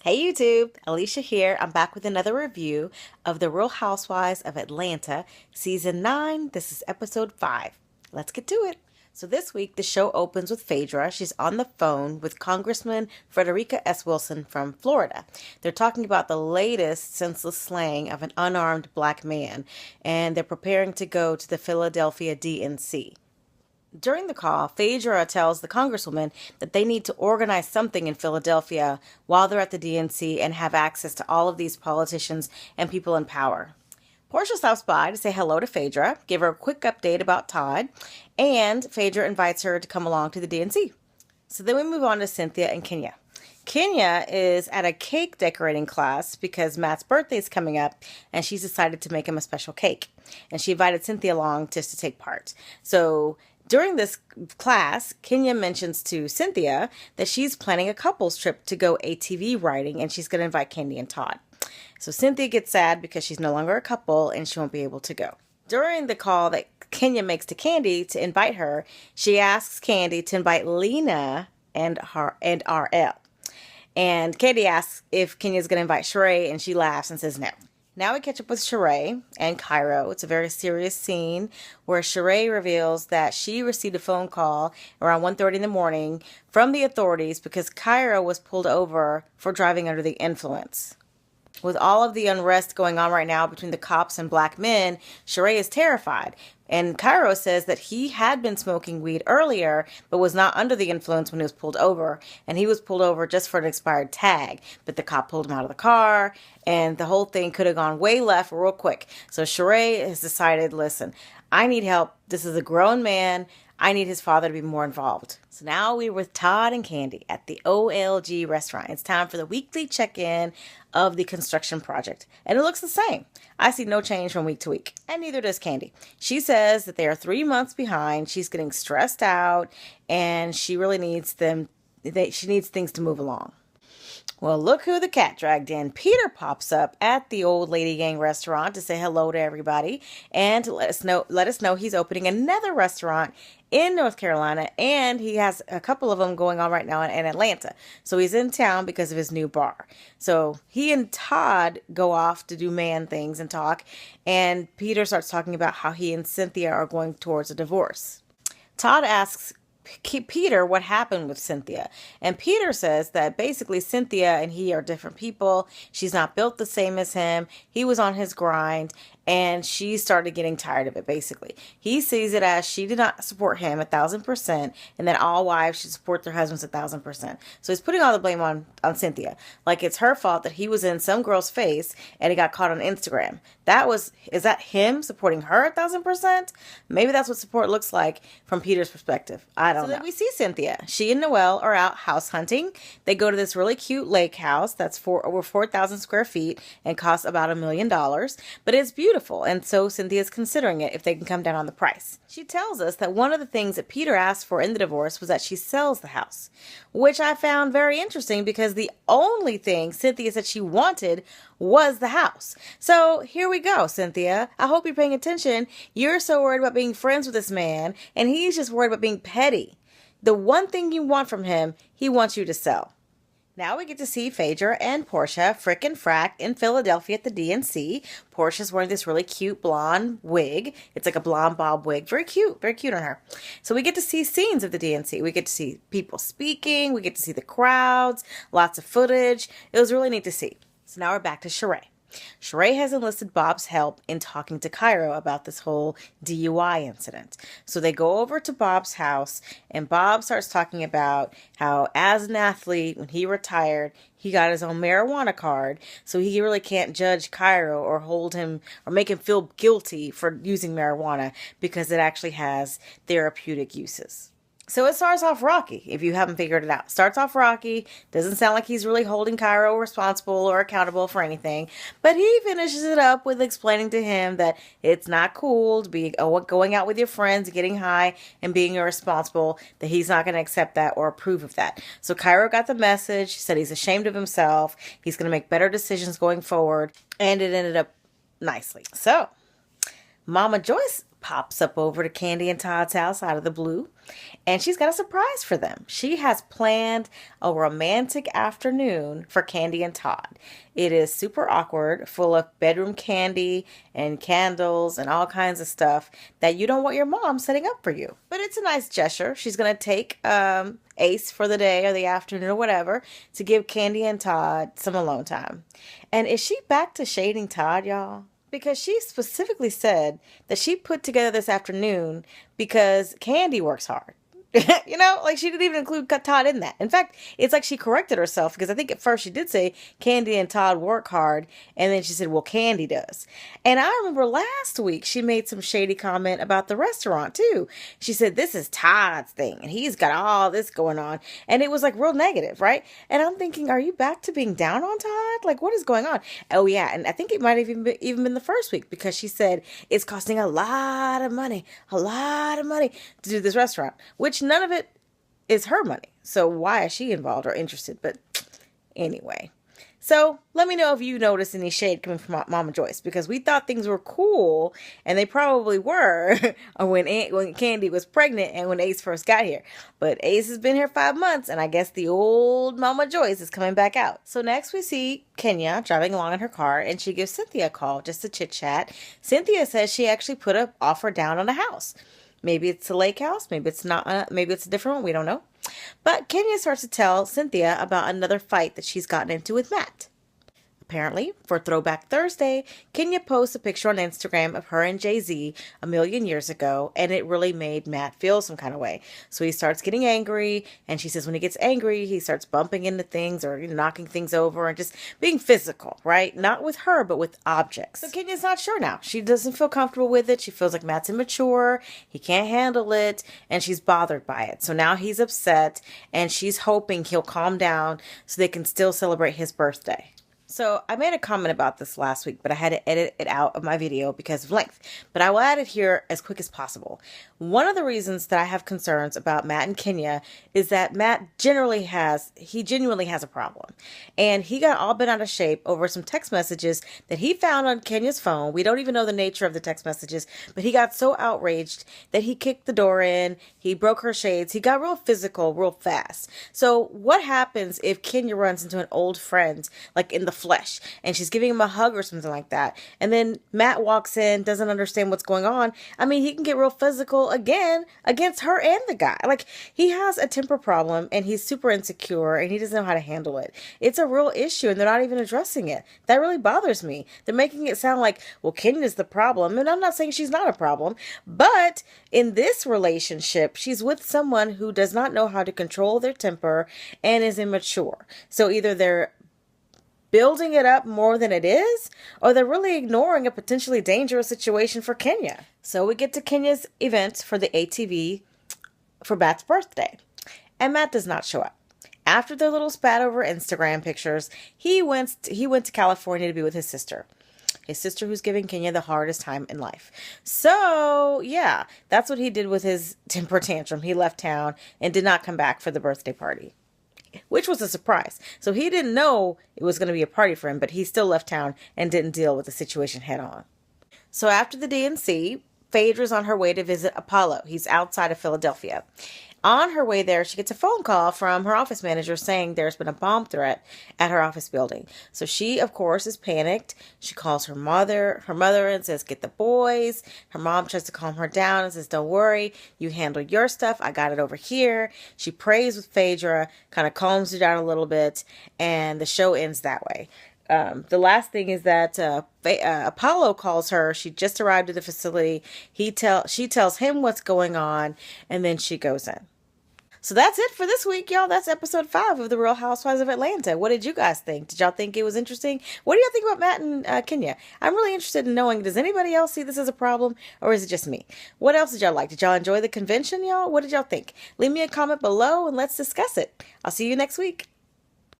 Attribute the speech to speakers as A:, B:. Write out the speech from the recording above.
A: Hey YouTube, Alicia here. I'm back with another review of The Real Housewives of Atlanta, Season 9. This is Episode 5. Let's get to it. So this week, the show opens with Phaedra. She's on the phone with Congressman Frederica S. Wilson from Florida. They're talking about the latest senseless slaying of an unarmed black man, and they're preparing to go to the Philadelphia DNC. During the call, Phaedra tells the congresswoman that they need to organize something in Philadelphia while they're at the DNC and have access to all of these politicians and people in power. Portia stops by to say hello to Phaedra, give her a quick update about Todd, and Phaedra invites her to come along to the DNC. So then we move on to Cynthia and Kenya. Kenya is at a cake decorating class because Matt's birthday is coming up and she's decided to make him a special cake. And she invited Cynthia along just to take part. So during this class, Kenya mentions to Cynthia that she's planning a couples trip to go ATV riding and she's going to invite Kandi and Todd. So Cynthia gets sad because she's no longer a couple and she won't be able to go. During the call that Kenya makes to Kandi to invite her, she asks Kandi to invite Lena and RL. And Kandi asks if Kenya's going to invite Sheree, and she laughs and says no. Now we catch up with Sheree and Cairo. It's a very serious scene where Sheree reveals that she received a phone call around 1:30 in the morning from the authorities because Cairo was pulled over for driving under the influence. With all of the unrest going on right now between the cops and black men, Sheree is terrified. And Cairo says that he had been smoking weed earlier, but was not under the influence when he was pulled over. And he was pulled over just for an expired tag. But the cop pulled him out of the car, and the whole thing could have gone way left real quick. So Sheree has decided, listen, I need help. This is a grown man. I need his father to be more involved. So now we're with Todd and Kandi at the OLG restaurant. It's time for the weekly check-in of the construction project. And it looks the same. I see no change from week to week. And neither does Kandi. She says that they are 3 months behind. She's getting stressed out. And she really needs she needs things to move along. Well, look who the cat dragged in. Peter pops up at the Old Lady Gang restaurant to say hello to everybody and to let us know he's opening another restaurant in North Carolina, and he has a couple of them going on right now in Atlanta. So he's in town because of his new bar. So he and Todd go off to do man things and talk, and Peter starts talking about how he and Cynthia are going towards a divorce. Todd asks Peter what happened with Cynthia, and Peter says that basically Cynthia and he are different people. She's not built the same as him. He was on his grind and she started getting tired of it. Basically, he sees it as she did not support him 1,000%, and that all wives should support their husbands 1,000%. So he's putting all the blame on Cynthia, like it's her fault that he was in some girl's face and he got caught on Instagram. Is that him supporting her 1,000%? Maybe that's what support looks like from Peter's perspective. I don't know. So then we see Cynthia. She and Noelle are out house hunting. They go to this really cute lake house that's over 4,000 square feet and costs about $1 million, but it's beautiful. And so Cynthia's considering it if they can come down on the price. She tells us that one of the things that Peter asked for in the divorce was that she sells the house, which I found very interesting because the only thing Cynthia said she wanted was the house. So here we go, Cynthia. I hope you're paying attention. You're so worried about being friends with this man, and he's just worried about being petty. The one thing you want from him, he wants you to sell. Now we get to see Phaedra and Portia frickin' frack in Philadelphia at the DNC. Portia's wearing this really cute blonde wig. It's like a blonde bob wig. Very cute on her. So we get to see scenes of the DNC. We get to see people speaking. We get to see the crowds, lots of footage. It was really neat to see. So now we're back to Sheree. Sheree has enlisted Bob's help in talking to Cairo about this whole DUI incident. So they go over to Bob's house, and Bob starts talking about how as an athlete, when he retired, he got his own marijuana card, so he really can't judge Cairo or hold him or make him feel guilty for using marijuana because it actually has therapeutic uses. So it starts off rocky, if you haven't figured it out. Starts off rocky, doesn't sound like he's really holding Cairo responsible or accountable for anything, but he finishes it up with explaining to him that it's not cool to be going out with your friends, getting high, and being irresponsible, that he's not going to accept that or approve of that. So Cairo got the message, said he's ashamed of himself, he's going to make better decisions going forward, and it ended up nicely. So Momma Joyce pops up over to Kandi and Todd's house out of the blue, and she's got a surprise for them. She has planned a romantic afternoon for Kandi and Todd. It is super awkward, full of bedroom candy and candles and all kinds of stuff that you don't want your mom setting up for you. But it's a nice gesture. She's going to take Ace for the day or the afternoon or whatever to give Kandi and Todd some alone time. And is she back to shading Todd, y'all? Because she specifically said that she put together this afternoon because Kandi works hard. You know, like she didn't even include Todd in that. In fact, it's like she corrected herself because I think at first she did say Kandi and Todd work hard. And then she said, well, Kandi does. And I remember last week she made some shady comment about the restaurant too. She said, this is Todd's thing and he's got all this going on. And it was like real negative, right? And I'm thinking, are you back to being down on Todd? Like what is going on? Oh yeah. And I think it might have even been the first week because she said it's costing a lot of money to do this restaurant, which none of it is her money. So why is she involved or interested? But anyway. So let me know if you noticed any shade coming from Momma Joyce, because we thought things were cool, and they probably were when Kandi was pregnant and when Ace first got here. But Ace has been here 5 months, and I guess the old Momma Joyce is coming back out. So next we see Kenya driving along in her car, and she gives Cynthia a call just to chit-chat. Cynthia says she actually put an offer down on a house. Maybe it's a lake house. Maybe it's not. Maybe it's a different one. We don't know. But Kenya starts to tell Cynthia about another fight that she's gotten into with Matt. Apparently, for Throwback Thursday, Kenya posts a picture on Instagram of her and Jay-Z a million years ago, and it really made Matt feel some kind of way. So he starts getting angry, and she says when he gets angry, he starts bumping into things or knocking things over and just being physical, right? Not with her, but with objects. So Kenya's not sure now. She doesn't feel comfortable with it. She feels like Matt's immature, he can't handle it, and she's bothered by it. So now he's upset, and she's hoping he'll calm down so they can still celebrate his birthday. So I made a comment about this last week, but I had to edit it out of my video because of length. But I will add it here as quick as possible. One of the reasons that I have concerns about Matt and Kenya is that Matt genuinely has a problem. And he got all bent out of shape over some text messages that he found on Kenya's phone. We don't even know the nature of the text messages, but he got so outraged that he kicked the door in, he broke her shades, he got real physical real fast. So what happens if Kenya runs into an old friend, like in the flesh, and she's giving him a hug or something like that, and then Matt walks in, doesn't understand what's going on? I mean, he can get real physical again against her and the guy. Like, he has a temper problem and he's super insecure and he doesn't know how to handle it. It's a real issue and they're not even addressing it. That really bothers me. They're making it sound like, well, Kenya's the problem, and I'm not saying she's not a problem, but in this relationship she's with someone who does not know how to control their temper and is immature. So either they're building it up more than it is, or they're really ignoring a potentially dangerous situation for Kenya. So we get to Kenya's event for the ATV for Matt's birthday, and Matt does not show up. After their little spat over Instagram pictures, he went to California to be with his sister who's giving Kenya the hardest time in life. So yeah, that's what he did with his temper tantrum. He left town and did not come back for the birthday party, which was a surprise. So he didn't know it was going to be a party for him, but he still left town and didn't deal with the situation head on. So after the DNC, Phaedra's on her way to visit Apollo. He's outside of Philadelphia. On her way there, she gets a phone call from her office manager saying there's been a bomb threat at her office building. So she, of course, is panicked. She calls her mother and says, get the boys. Her mom tries to calm her down and says, don't worry, you handle your stuff. I got it over here. She prays with Phaedra, kind of calms her down a little bit, and the show ends that way. The last thing is that Apollo calls her. She just arrived at the facility. She tells him what's going on, and then she goes in. So that's it for this week, y'all. That's episode 5 of The Real Housewives of Atlanta. What did you guys think? Did y'all think it was interesting? What do y'all think about Matt and Kenya? I'm really interested in knowing, does anybody else see this as a problem, or is it just me? What else did y'all like? Did y'all enjoy the convention, y'all? What did y'all think? Leave me a comment below and let's discuss it. I'll see you next week.